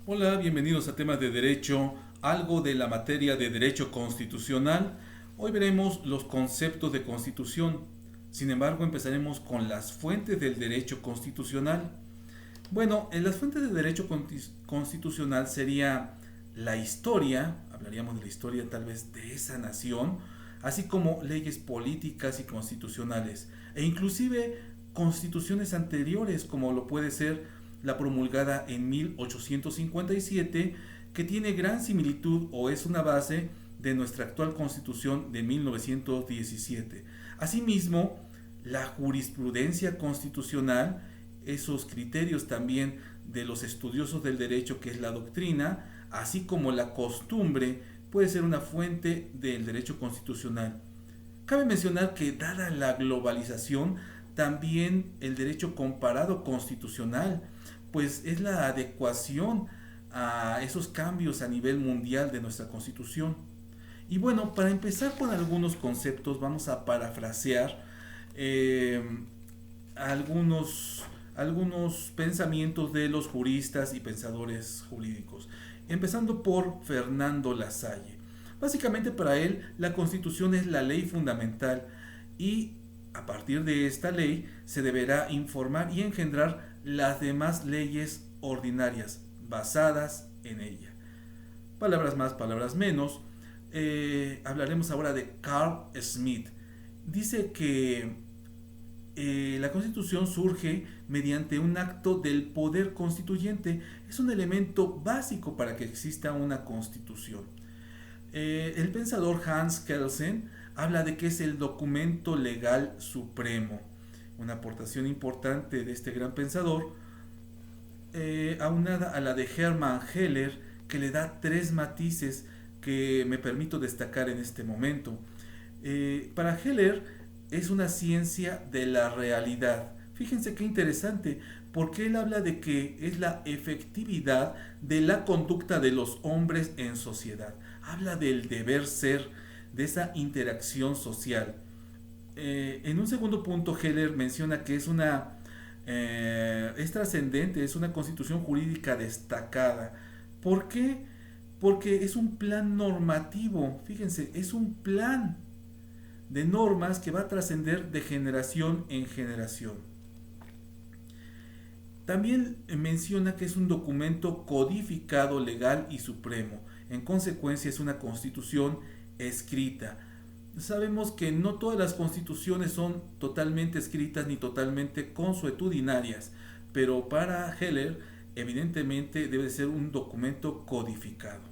Hola, bienvenidos a temas de derecho, algo de la materia de derecho constitucional. Hoy veremos los conceptos de constitución. Sin embargo, empezaremos con las fuentes del derecho constitucional. Bueno, en las fuentes de derecho constitucional sería la historia, hablaríamos de la historia tal vez de esa nación, así como leyes políticas y constitucionales, e inclusive constituciones anteriores, como lo puede ser la promulgada en 1857, que tiene gran similitud o es una base de nuestra actual constitución de 1917. Asimismo, la jurisprudencia constitucional, esos criterios también de los estudiosos del derecho, que es la doctrina, así como la costumbre, puede ser una fuente del derecho constitucional. Cabe mencionar que dada la globalización, también el derecho comparado constitucional, pues es la adecuación a esos cambios a nivel mundial de nuestra constitución. Y bueno, para empezar con algunos conceptos, vamos a parafrasear eh, algunos, algunos pensamientos de los juristas y pensadores jurídicos, empezando por Fernando Lasalle. Básicamente para él la Constitución es la ley fundamental y a partir de esta ley se deberá informar y engendrar las demás leyes ordinarias basadas en ella. Palabras más, palabras menos. Hablaremos ahora de Carl Smith. Dice que la Constitución surge mediante un acto del poder constituyente. Es un elemento básico para que exista una Constitución. El pensador Hans Kelsen habla de que es el documento legal supremo. Una aportación importante de este gran pensador, aunada a la de Hermann Heller, que le da tres matices que me permito destacar en este momento. Para Heller es una ciencia de la realidad. Fíjense qué interesante, porque él habla de que es la efectividad de la conducta de los hombres en sociedad. Habla del deber ser, de esa interacción social. En un segundo punto, Heller menciona que es trascendente, es una constitución jurídica destacada. ¿Por qué? Porque es un plan normativo. Fíjense, es un plan de normas que va a trascender de generación en generación. También menciona que es un documento codificado, legal y supremo. En consecuencia es una constitución escrita. Sabemos que no todas las constituciones son totalmente escritas ni totalmente consuetudinarias, pero para Heller evidentemente debe ser un documento codificado.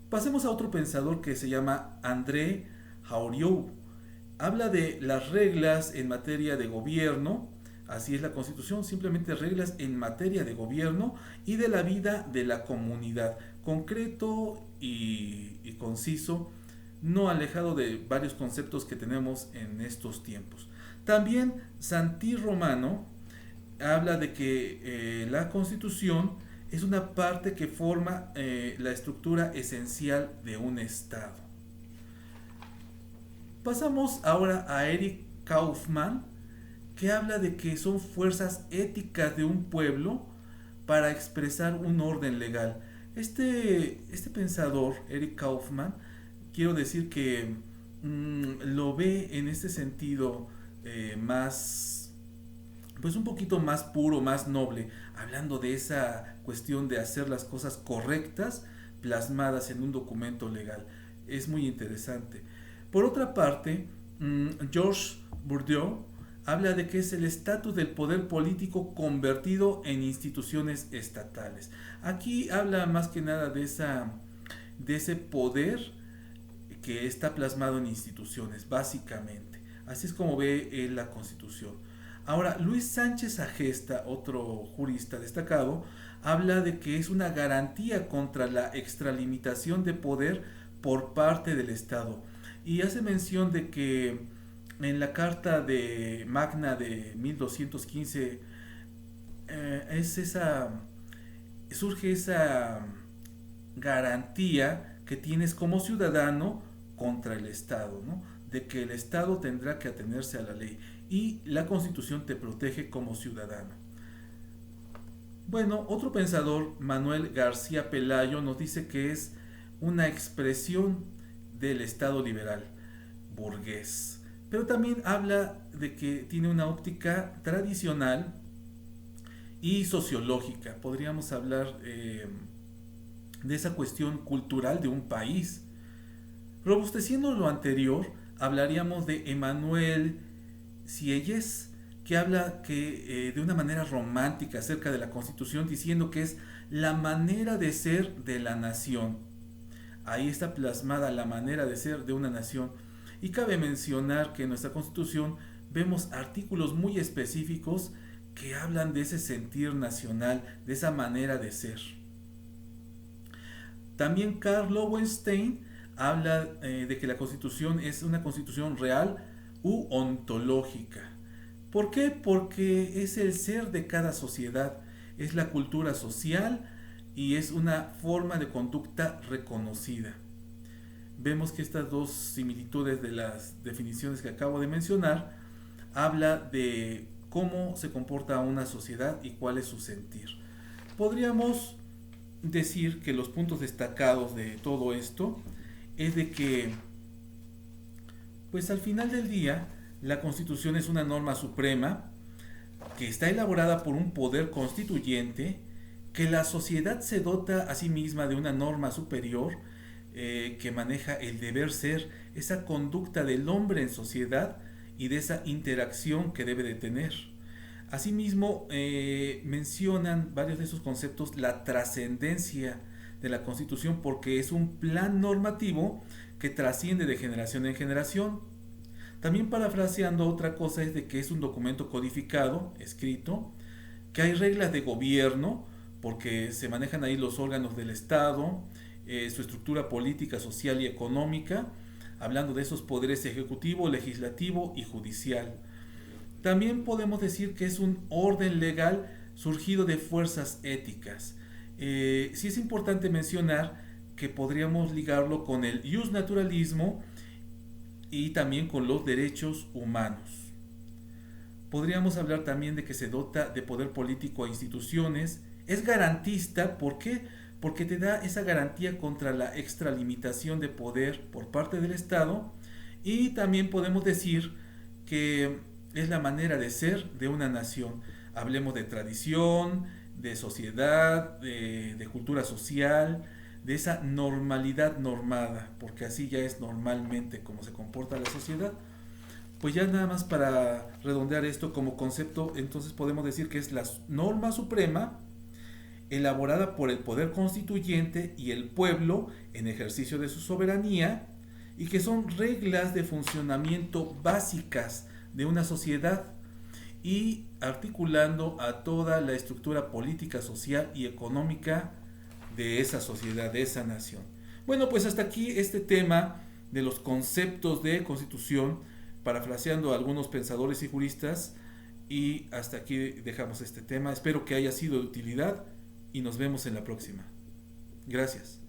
Pasemos a otro pensador que se llama André Jauregui. Habla de las reglas en materia de gobierno, así es la Constitución, simplemente reglas en materia de gobierno y de la vida de la comunidad, concreto y conciso, no alejado de varios conceptos que tenemos en estos tiempos. También Santi Romano habla de que la Constitución es una parte que forma la estructura esencial de un Estado. Pasamos ahora a Eric Kaufmann, que habla de que son fuerzas éticas de un pueblo para expresar un orden legal. Este pensador, Eric Kaufmann, quiero decir que lo ve en este sentido más, pues un poquito más puro, más noble, hablando de esa cuestión de hacer las cosas correctas plasmadas en un documento legal. Es muy interesante. Por otra parte, Georges Bourdieu habla de que es el estatus del poder político convertido en instituciones estatales. Aquí habla más que nada de ese poder que está plasmado en instituciones, básicamente. Así es como ve la Constitución. Ahora, Luis Sánchez Agesta, otro jurista destacado, habla de que es una garantía contra la extralimitación de poder por parte del Estado. Y hace mención de que en la Carta de Magna de 1215 es surge esa garantía que tienes como ciudadano contra el Estado, ¿no? De que el Estado tendrá que atenerse a la ley y la Constitución te protege como ciudadano. Bueno, otro pensador, Manuel García Pelayo, nos dice que es una expresión del Estado liberal burgués. Pero también habla de que tiene una óptica tradicional y sociológica. Podríamos hablar de esa cuestión cultural de un país. Robusteciendo lo anterior, hablaríamos de Emmanuel Sieyès, que habla de una manera romántica acerca de la Constitución, diciendo que es la manera de ser de la nación. Ahí está plasmada la manera de ser de una nación. Y cabe mencionar que en nuestra Constitución vemos artículos muy específicos que hablan de ese sentir nacional, de esa manera de ser. También Karl Lowenstein habla de que la Constitución es una Constitución real u ontológica. ¿Por qué? Porque es el ser de cada sociedad, es la cultura social y es una forma de conducta reconocida. Vemos que estas dos similitudes de las definiciones que acabo de mencionar habla de cómo se comporta una sociedad y cuál es su sentir. Podríamos decir que los puntos destacados de todo esto es de que, pues al final del día, la Constitución es una norma suprema que está elaborada por un poder constituyente, que la sociedad se dota a sí misma de una norma superior que maneja el deber ser, esa conducta del hombre en sociedad y de esa interacción que debe de tener. Asimismo, mencionan varios de esos conceptos la trascendencia de la Constitución porque es un plan normativo que trasciende de generación en generación. También parafraseando, otra cosa es de que es un documento codificado, escrito, que hay reglas de gobierno porque se manejan ahí los órganos del Estado, su estructura política, social y económica, hablando de esos poderes ejecutivo, legislativo y judicial. También podemos decir que es un orden legal surgido de fuerzas éticas. Sí es importante mencionar que podríamos ligarlo con el justnaturalismo y también con los derechos humanos. Podríamos hablar también de que se dota de poder político a instituciones, es garantista, ¿por qué? Porque te da esa garantía contra la extralimitación de poder por parte del Estado, y también podemos decir que es la manera de ser de una nación. Hablemos de tradición, de sociedad, de cultura social, de esa normalidad normada, porque así ya es normalmente como se comporta la sociedad. Pues ya nada más para redondear esto como concepto, entonces podemos decir que es la norma suprema elaborada por el poder constituyente y el pueblo en ejercicio de su soberanía, y que son reglas de funcionamiento básicas de una sociedad y articulando a toda la estructura política, social y económica de esa sociedad, de esa nación. Bueno, pues hasta aquí este tema de los conceptos de constitución, parafraseando a algunos pensadores y juristas, y hasta aquí dejamos este tema. Espero que haya sido de utilidad y nos vemos en la próxima. Gracias.